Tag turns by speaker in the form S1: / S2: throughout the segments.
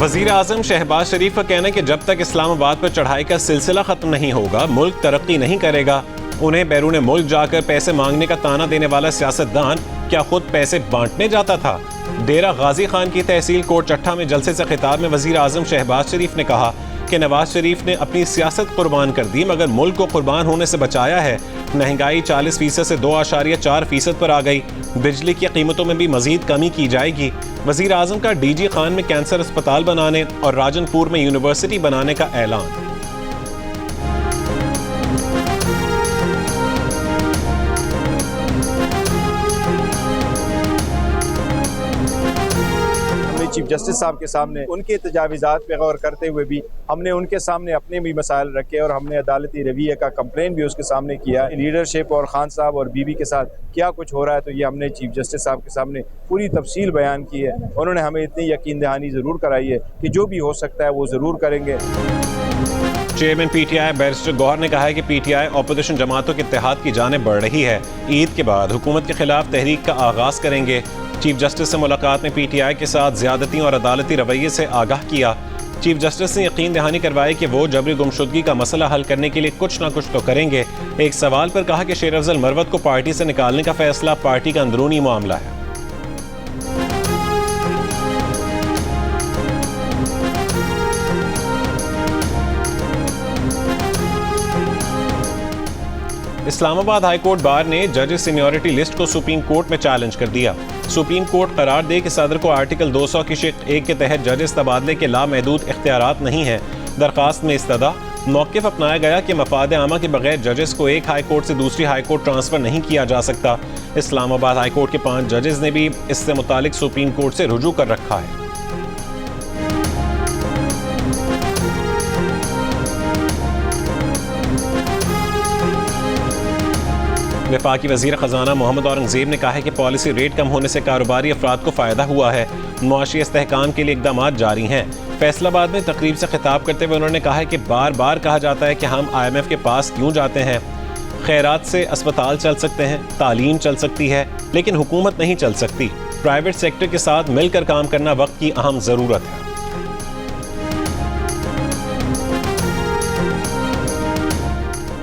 S1: वज़ीर आज़म शहबाज शरीफ का कहना है कि जब तक इस्लामाबाद पर चढ़ाई का सिलसिला खत्म नहीं होगा मुल्क तरक्की नहीं करेगा। उन्हें बैरून मुल्क जाकर पैसे मांगने का ताना देने वाला सियासतदान क्या खुद पैसे बांटने जाता था? डेरा गाजी खान की तहसील कोट चट्टा में जलसे से खिताब में वज़ीर आज़म शहबाज शरीफ ने कहा कि नवाज शरीफ ने अपनी सियासत कुर्बान कर दी मगर मुल्क को कुर्बान होने से बचाया है। महंगाई 40% से 2.4% पर आ गई। बिजली की कीमतों में भी मजीद कमी की जाएगी। वज़ीर आज़म का डीजी खान में कैंसर अस्पताल बनाने और राजनपुर में यूनिवर्सिटी बनाने का ऐलान।
S2: चीफ जस्टिस साहब के सामने उनके तजावीज़ात पे गौर करते हुए भी हमने उनके सामने अपने भी मसाइल रखे और हमने अदालती रवैये का कंप्लेन भी उसके सामने किया। लीडरशिप और खान साहब और बीबी के साथ क्या कुछ हो रहा है तो ये हमने चीफ जस्टिस साहब के सामने पूरी तफसील बयान की है। उन्होंने हमें इतनी यकीन दहानी ज़रूर कराई है कि जो भी हो सकता है वो ज़रूर करेंगे।
S1: चेयरमैन पीटीआई बैरिस्टर गौहर ने कहा है कि पीटीआई अपोजिशन जमातों के इत्तेहाद की जानिब बढ़ रही है। ईद के बाद हुकूमत के खिलाफ तहरीक का आगाज करेंगे। चीफ जस्टिस से मुलाकात में पीटीआई के साथ ज्यादती और अदालती रवैये से आगाह किया। चीफ जस्टिस ने यकीन दहानी करवाई कि वो जबरी गुमशुदगी का मसला हल करने के लिए कुछ ना कुछ तो करेंगे। एक सवाल पर कहा कि शेर अफजल मरवत को पार्टी से निकालने का फैसला पार्टी का अंदरूनी मामला है। इस्लामाबाद हाई कोर्ट बार ने जजेस सीनियरिटी लिस्ट को सुप्रीम कोर्ट में चैलेंज कर दिया। सुप्रीम कोर्ट करार दे कि सदर को आर्टिकल 200 की शिक 1 के तहत जजेस तबादले के लामहदूद इख्तियारात नहीं है। दरखास्त में इस्तदा मौक़िफ़ अपनाया गया कि मफाद आमा के बगैर जजेस को एक हाई कोर्ट से दूसरी हाई कोर्ट ट्रांसफ़र नहीं किया जा सकता। इस्लामाबाद हाई कोर्ट के 5 जजेस ने भी इससे मुतालिक सुप्रीम कोर्ट से रुजू कर रखा है। वफाकी वज़ीर ख़जाना मोहम्मद औरंगज़ेब ने कहा है कि पॉलिसी रेट कम होने से कारोबारी अफराद को फ़ायदा हुआ है। मुआशी इस्तेहकाम के लिए इक़दाम जारी हैं। फैसलाबाद में तकरीब से खिताब करते हुए उन्होंने कहा है कि बार बार कहा जाता है कि हम IMF के पास क्यों जाते हैं। खैरात से अस्पताल चल सकते हैं, तालीम चल सकती है, लेकिन हुकूमत नहीं चल सकती। प्राइवेट सेक्टर के साथ मिलकर काम करना वक्त की अहम ज़रूरत है।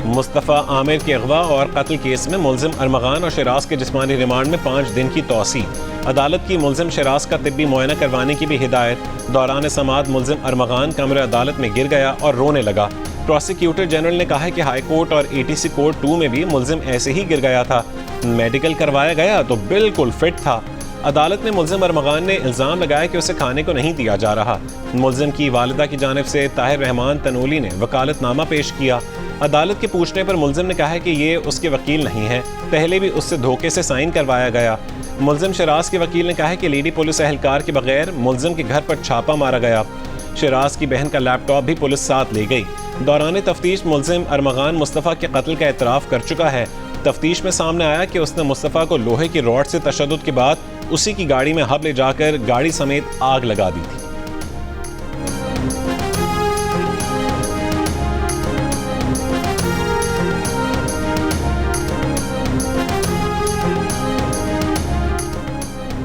S1: मुस्तफ़ा आमिर के अगवा और कत्ल केस में मुल्जिम अरमगान और शराज के जिस्मानी रिमांड में 5 दिन की तौसी। अदालत की मुल्जिम शराज का तिब्बी मुआयना करवाने की भी हिदायत। दौरान समाअत मुल्जिम अरमगान कमरे अदालत में गिर गया और रोने लगा। प्रोसिक्यूटर जनरल ने कहा है कि हाई कोर्ट और ATC कोर्ट 2 में भी मुल्जिम ऐसे ही गिर गया था। मेडिकल करवाया गया तो बिल्कुल फिट था। अदालत में मुल्जिम अरमगान ने इल्ज़ाम लगाया कि उसे खाने को नहीं दिया जा रहा। मुल्जिम की वालिदा की जानिब से ताहिर रहमान तनोली ने वकालतनामा पेश किया। अदालत के पूछने पर मुल्जिम ने कहा है कि ये उसके वकील नहीं है, पहले भी उससे धोखे से साइन करवाया गया। मुल्जिम शराज के वकील ने कहा है कि लेडी पुलिस एहलकार के बगैर मुल्जिम के घर पर छापा मारा गया। शराज की बहन का लैपटॉप भी पुलिस साथ ले गई। दौरान तफ्तीश मुल्जिम अरमगान मुस्तफ़ा के कत्ल का एतराफ़ कर चुका है। तफ्तीश में सामने आया कि उसने मुस्तफ़ा को लोहे की रॉड से तशद्दुद के बाद उसी की गाड़ी में हब ले जाकर गाड़ी समेत आग लगा दी थी।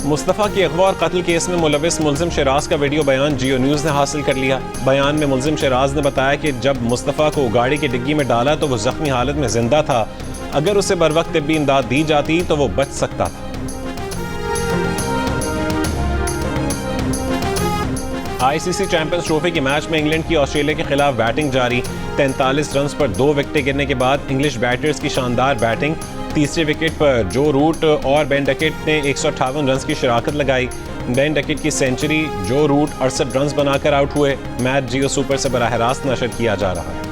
S1: मुस्तफ़ा की अगवा और कत्ल केस में मुलविस मुल्जिम शराज का वीडियो बयान जियो न्यूज़ ने हासिल कर लिया। बयान में मुल्जिम शराज ने बताया कि जब मुस्तफ़ा को गाड़ी की डिग्गी में डाला तो वो जख्मी हालत में जिंदा था। अगर उसे बर वक्त तिब्बी इमदाद दी जाती तो वो बच सकता था। ICC चैंपियंस ट्रॉफी के मैच में इंग्लैंड की ऑस्ट्रेलिया के खिलाफ बैटिंग जारी। 43 रन पर 2 विकेटें गिरने के बाद इंग्लिश बैटर्स की शानदार बैटिंग। तीसरे विकेट पर जो रूट और बेन डकेट ने 158 रन की शराकत लगाई। बेन डकेट की सेंचुरी, जो रूट 68 रन बनाकर आउट हुए। मैच जियो सुपर से बराह रास्त नशर किया जा रहा है।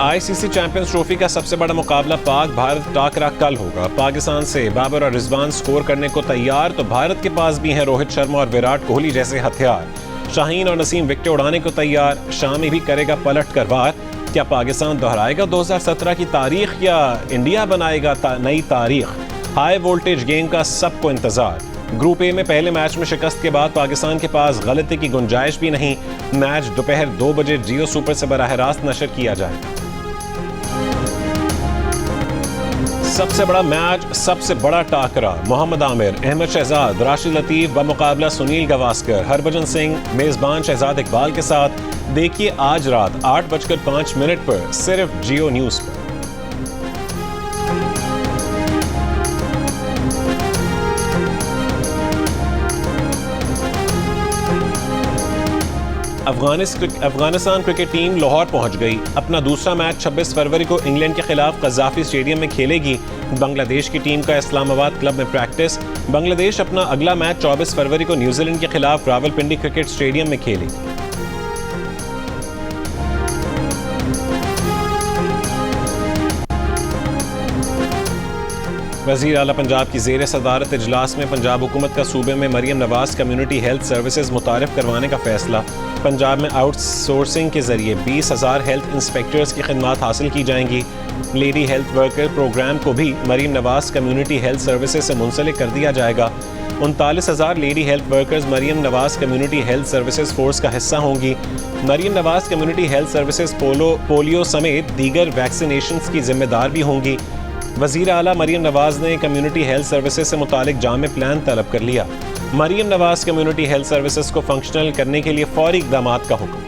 S1: ICC चैंपियंस ट्रॉफी का सबसे बड़ा मुकाबला पाक भारत टाकरा कल होगा। पाकिस्तान से बाबर और रिजवान स्कोर करने को तैयार तो भारत के पास भी हैं रोहित शर्मा और विराट कोहली जैसे हथियार। शाहीन और नसीम विकेट उड़ाने को तैयार। शामी भी करेगा पलट कर वार। क्या पाकिस्तान दोहराएगा 2017 की तारीख या इंडिया बनाएगा नई तारीख? हाई वोल्टेज गेम का सबको इंतजार। ग्रुप ए में पहले मैच में शिकस्त के बाद पाकिस्तान के पास गलती की गुंजाइश भी नहीं। मैच दोपहर 2 बजे जियो सुपर से बराह रास्त नशर किया जाएगा। सबसे बड़ा मैच, सबसे बड़ा टाकरा, मोहम्मद आमिर, अहमद शहजाद, राशिद लतीफ बमुकाबला सुनील गावस्कर, हरभजन सिंह मेजबान शहजाद इकबाल के साथ। देखिए आज रात 8:05 पर सिर्फ जियो न्यूज पर। अफगानिस्तान क्रिकेट टीम लाहौर पहुंच गई। अपना दूसरा मैच 26 फरवरी को इंग्लैंड के खिलाफ कज़ाफी स्टेडियम में खेलेगी। बांग्लादेश की टीम का इस्लामाबाद क्लब में प्रैक्टिस। बांग्लादेश अपना अगला मैच 24 फरवरी को न्यूजीलैंड के खिलाफ रावलपिंडी क्रिकेट स्टेडियम में खेलेगी। वज़ीर आला पंजाब की ज़ेर सदारत इजलास में पंजाब हुकूमत का सूबे में Maryam Nawaz community health services मुतारिफ करवाने का फैसला। पंजाब में आउटसोर्सिंग के जरिए 20,000 हेल्थ इंस्पेक्टर्स की खिदमत हासिल की जाएंगी। लेडी हेल्थ वर्कर प्रोग्राम को भी Maryam Nawaz community health services से मुंसलिक कर दिया जाएगा। 39,000 lady health workers Maryam Nawaz community health services force का हिस्सा होंगी। Maryam Nawaz community health services polio समेत दीगर वैक्सीनेशन की जिम्मेदार भी होंगी। वज़ीर आला मरियम नवाज ने कम्युनिटी हेल्थ सर्विसेज से मुतालिक जामे प्लान तलब कर लिया। Maryam Nawaz community health services को फंक्शनल करने के लिए फौरी इक़दामात का हुक्म।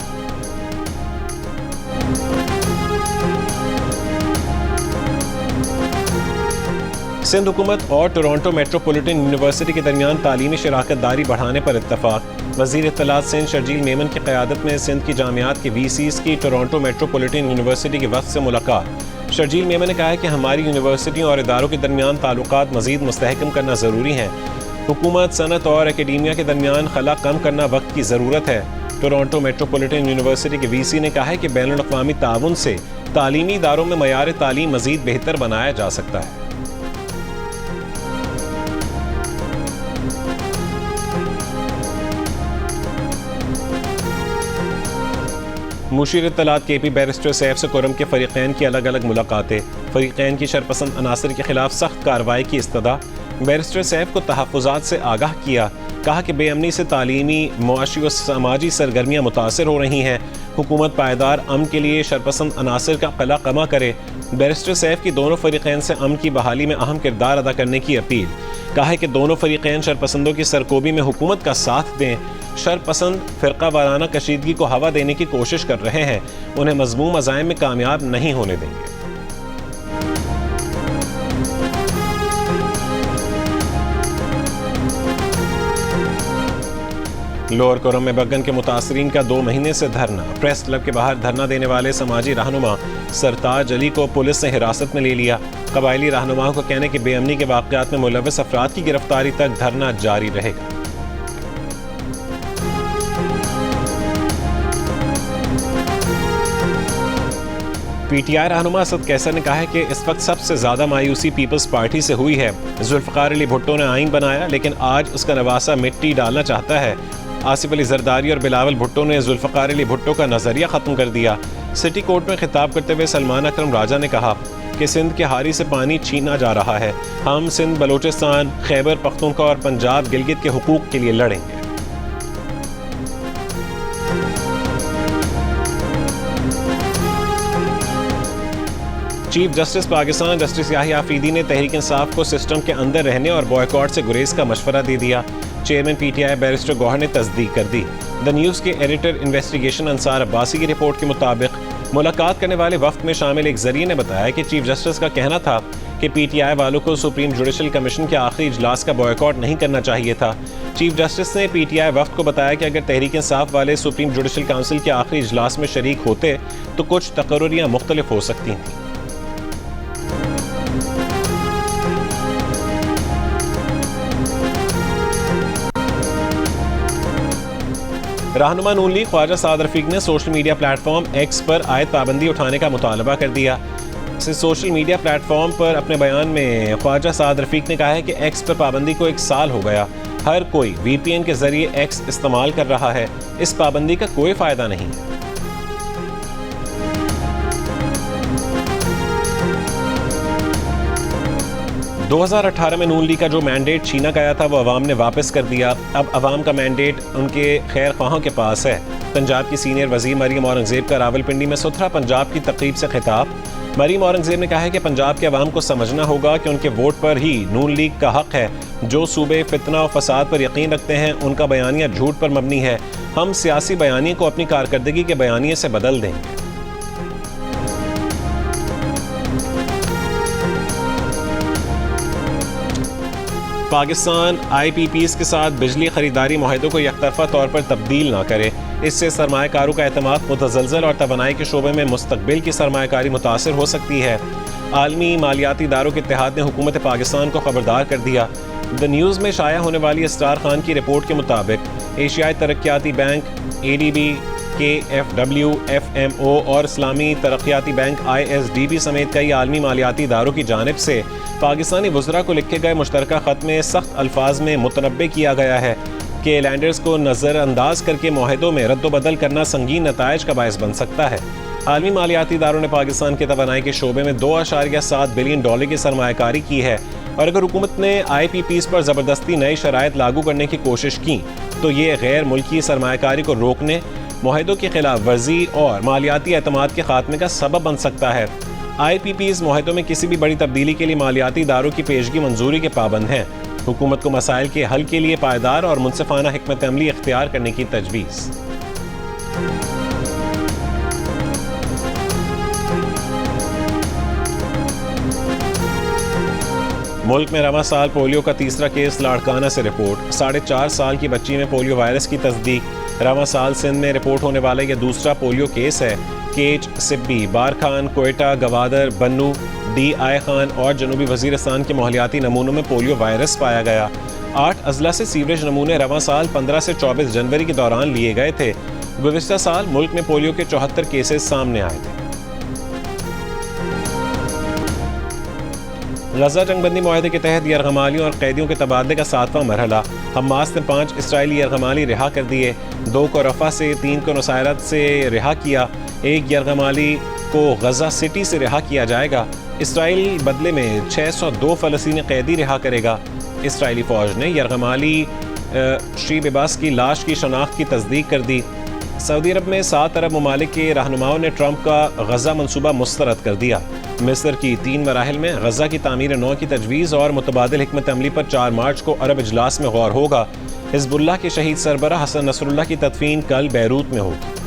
S1: सिंध हुकूमत और टोरंटो मेट्रोपॉलिटन यूनिवर्सिटी के दरमियान तालीमी शराकतदारी बढ़ाने पर इत्तफाक। वज़ीर इत्तलात सिंध शर्जील मेमन की क़यादत में सिंध की जामियात के VCs की टोरंटो मेट्रोपॉलिटन यूनिवर्सिटी के वफ़द से मुलाकात। शर्जील मेमन ने कहा है कि हमारी यूनिवर्सिटियों और इदारों के दरमियान ताल्लुकात मज़ीद मुस्तहकम करना ज़रूरी है। हुकूमत, सनत और एकेडमिया के दरमियान खला कम करना वक्त की ज़रूरत है। टोरंटो मेट्रोपॉलिटन यूनिवर्सिटी के VC ने कहा है कि बैनुल-अक़वामी ताउन से तालीमी इदारों में मयार तालीम मज़ीद बेहतर बनाया जा सकता है। मुशीर इत्तलात KP बैरिस्टर सैफ से कुरम के फरीक़ैन की अलग अलग मुलाकातें। फरीक़ैन की शरपसंद अनासर के खिलाफ सख्त कार्रवाई की इस्तदा। बैरिस्टर सैफ को तहफ़्फ़ुज़ात से आगाह किया। कहा कि बेअमनी से तालीमी, मुआशी व समाजी सरगर्मियाँ मुतासर हो रही हैं। हुकूमत पायदार अमन के लिए शरपसंद अनासर का कला कमा करे। बैरिस्टर सैफ की दोनों फरीक़ैन से अमन की बहाली में अहम किरदार अदा करने की अपील। कहा है कि दोनों फरीक़ैन शरपसंदों की सरकोबी में हुकूमत का साथ दें। शरपसंद फ़िरका वाराना कशीदगी को हवा देने की कोशिश कर रहे हैं। उन्हें मज़मूम अज़ाइम में कामयाब नहीं होने देंगे। लोअर कोरम में बग्गन के मुतासरीन का 2 महीने से धरना। प्रेस क्लब के बाहर धरना देने वाले समाजी रहनुमा सरताज अली को पुलिस ने हिरासत में ले लिया। कबायली रहनुमाओं का कहने कि बेअमनी के वाक़यात में मुलव्वस अफराद की गिरफ्तारी तक धरना जारी रहेगा। PTI रहनुमा असद कैसर ने कहा है कि इस वक्त सबसे ज़्यादा मायूसी पीपल्स पार्टी से हुई है। जुल्फ़िकार अली भुट्टो ने आइन बनाया, लेकिन आज उसका नवासा मिट्टी डालना चाहता है। आसिफ अली जरदारी और बिलावल भुट्टो ने जुल्फ़िकार अली भुट्टो का नज़रिया ख़त्म कर दिया। सिटी कोर्ट में खिताब करते हुए सलमान अकरम राजा ने कहा कि सिंध के हारी से पानी छीना जा रहा है। हम सिंध, बलोचिस्तान, खैबर पख्तूनख्वा और पंजाब गिलगित के हुकूक के लिए लड़ेंगे। Chief justice Pakistan justice Yahya Afridi ने तहरीक इंसाफ को सिस्टम के अंदर रहने और बॉयकॉट से गुरेज का मशवरा दे दिया। चेयरमैन PTI बैरिस्टर गौहर ने तस्दीक कर दी। द न्यूज़ के एडिटर इन्वेस्टिगेशन अंसार अब्बासी की रिपोर्ट के मुताबिक मुलाकात करने वाले वफ्द में शामिल एक जरिए ने बताया कि चीफ जस्टिस का कहना था कि PTI वालों को सुप्रीम जुडिशल कमीशन के आखिरी इजलास का बॉयकॉट नहीं करना चाहिए था। चीफ जस्टिस ने PTI वफ्द को बताया कि अगर तहरीक इंसाफ वाले सुप्रीम जुडिशल काउंसिल के आखिरी इजलास में शरीक होते तो कुछ तकर्रुरियाँ मुख्तलिफ हो सकती थीं। रहनुमा नून लीग ख्वाजा साद रफीक ने सोशल मीडिया प्लेटफॉर्म X पर आयत पाबंदी उठाने का मुतालबा कर दिया। सोशल मीडिया प्लेटफॉर्म पर अपने बयान में ख्वाजा साद रफीक ने कहा है कि X पर पाबंदी को 1 साल हो गया। हर कोई VPN के जरिए X इस्तेमाल कर रहा है। इस पाबंदी का कोई फ़ायदा नहीं है। 2018 में नून लीग का जो मैंडेट छीना गया था वो अवाम ने वापस कर दिया। अब अवाम का मैंडेट उनके खैर ख्वाहों के पास है। पंजाब की सीनियर वज़ीर मरियम औरंगज़ेब का रावलपिंडी में सुथरा पंजाब की तकरीब से खिताब। मरीम औरंगजेब ने कहा है कि पंजाब के अवाम को समझना होगा कि उनके वोट पर ही नून लीग का हक है। जो सूबे फितना और फसाद पर यकीन रखते हैं उनका बयानिया झूठ पर मबनी है। हम सियासी बयानिए को अपनी कारकर्दगी के बयानिए से बदल देंगे। पाकिस्तान IPPs के साथ बिजली खरीदारी मुआहदों को यकतरफा तौर पर तब्दील ना करे। इससे सरमायाकारों का एतमाद मुतज़लज़ल और तवानाई के शोबे में मुस्तकबिल की सरमायाकारी मुतासर हो सकती है। आलमी मालियाती इदारों के इत्तेहाद ने हुकूमत पाकिस्तान को खबरदार कर दिया। द न्यूज़ में शाया होने वाली अस्टार खान की रिपोर्ट के मुताबिक एशियाई तरक्याती बैंक ADB, KFW, FMO और इस्लामी तरक्याती बैंक ISDB समेत कई आलमी मालियाती इदारों की जानिब से पाकिस्तानी वज़रा को लिखे गए मुश्तरका ख़त में सख्त अल्फाज में मुतनब्बे किया गया है कि लैंडर्स को नज़रअंदाज करके मुआहदों में रद्द-ओ-बदल करना संगीन नताइज का बायस बन सकता है। आलमी मालियाती इदारों ने पाकिस्तान के तवानाई के शोबे में $2.7 बिलियन की सरमायाकारी की है और अगर हुकूमत ने IPPs पर ज़बरदस्ती नई शराइत लागू करने की कोशिश की तो ये गैर मुल्की सरमायाकारी को रोकने, मुआहदों की खिलाफ वर्जी और मालियाती एतमाद के खात्मे का सबब बन सकता है। IPPs मुआहदों में किसी भी बड़ी तब्दीली के लिए मालियाती इदारों की पेशगी मंजूरी के पाबंद हैं। हुकूमत को मसाइल के हल के लिए पायदार और मुनसिफाना हिकमत अमली इख्तियार करने की तजवीज़। मुल्क में रवां साल पोलियो का तीसरा केस लाड़काना से रिपोर्ट। 4.5 साल की बच्ची में पोलियो वायरस की तस्दीक। रवां साल सिंध में रिपोर्ट होने वाला यह दूसरा पोलियो केस है। केच, सिब्बी, बारखान, कोयटा, गवादर, बन्नू, DI खान और जनूबी वजीरिस्तान के मोहलियाती नमूनों में पोलियो वायरस पाया गया। 8 अजला से सीवरेज नमूने रवां साल 15 से 24 जनवरी के दौरान लिए गए थे। गुज़िश्ता साल मुल्क में पोलियो के 74 केसेस सामने आए थे। गजा जंगबंदी मुआहदे के तहत यरगमालियों और कैदियों के तबादले का 7वां मरहला। हमास ने 5 इसराइली यरगमाली रिहा कर दिए। 2 को रफा से, 3 को नुसैरत से रिहा किया। 1 यरगमाली को गजा सिटी से रिहा किया जाएगा। इसराइल बदले में 602 फ़लस्तीनी कैदी रिहा करेगा। इसराइली फ़ौज ने यरगमाली श्री बिबास की लाश की शनाख्त की तस्दीक कर दी। सऊदी अरब में 7 अरब ममालिक के रहनुमाओं ने ट्रंप का गजा मनसूबा मुस्तरद कर दिया। मिस्र की 3 मराहिल में गजा की तामीर नौ की तजवीज़ और मुतबादिल हिकमत अमली पर 4 मार्च को अरब इजलास में गौर होगा। हिज़्बुल्लाह के शहीद सरबराह हसन नसरुल्लाह की तदफीन कल बैरूत में होगी।